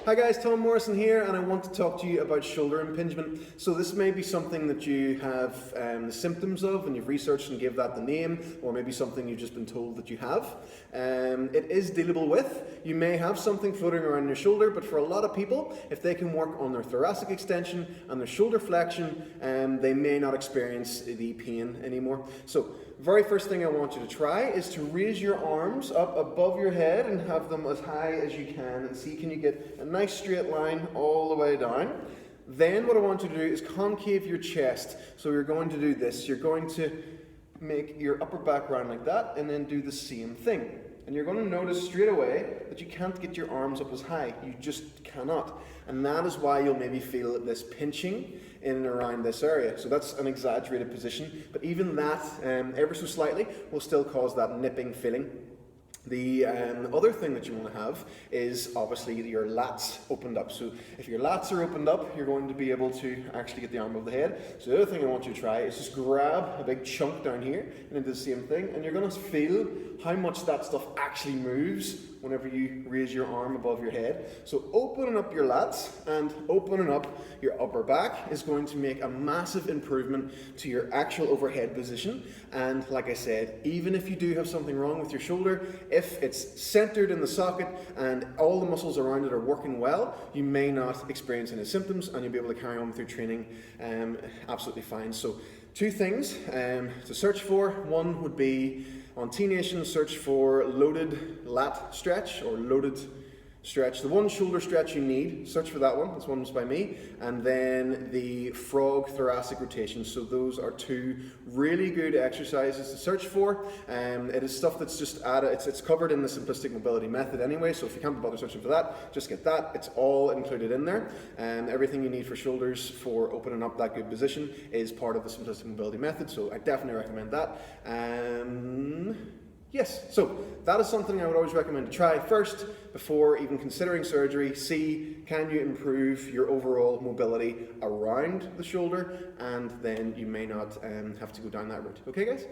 Hi guys, Tom Morrison here, and I want to talk to you about shoulder impingement. So this may be something that you have the symptoms of and you've researched and gave that the name, or maybe something you've just been told that you have. It is dealable with. You may have something floating around your shoulder, but for a lot of people, if they can work on their thoracic extension and their shoulder flexion, they may not experience the pain anymore. So very first thing I want you to try is to raise your arms up above your head and have them as high as you can, and see, can you get a nice straight line all the way down. Then what I want you to do is concave your chest. So you're going to do this. You're going to make your upper back round like that and then do the same thing. And you're going to notice straight away that you can't get your arms up as high. You just cannot. And that is why you'll maybe feel this pinching in and around this area. So that's an exaggerated position, but even that, ever so slightly, will still cause that nipping feeling. The other thing that you want to have is obviously your lats opened up. So if your lats are opened up, you're going to be able to actually get the arm above the head. So the other thing I want you to try is just grab a big chunk down here and do the same thing, and you're going to feel how much that stuff actually moves whenever you raise your arm above your head. So opening up your lats and opening up your upper back is going to make a massive improvement to your actual overhead position. And like I said, even if you do have something wrong with your shoulder, if it's centered in the socket and all the muscles around it are working well, you may not experience any symptoms and you'll be able to carry on with your training absolutely fine. So two things to search for. One would be on T Nation, search for loaded lat stretch or loaded stretch. The one shoulder stretch you need, search for that one. This one's by me. And then the frog thoracic rotation. So those are two really good exercises to search for. It is stuff that's just added, it's covered in the simplistic mobility method anyway. So if you can't bother searching for that, just get that. It's all included in there. And everything you need for shoulders for opening up that good position is part of the simplistic mobility method. So I definitely recommend that. Yes, so that is something I would always recommend to try first before even considering surgery. See, can you improve your overall mobility around the shoulder, and then you may not have to go down that route. Okay guys?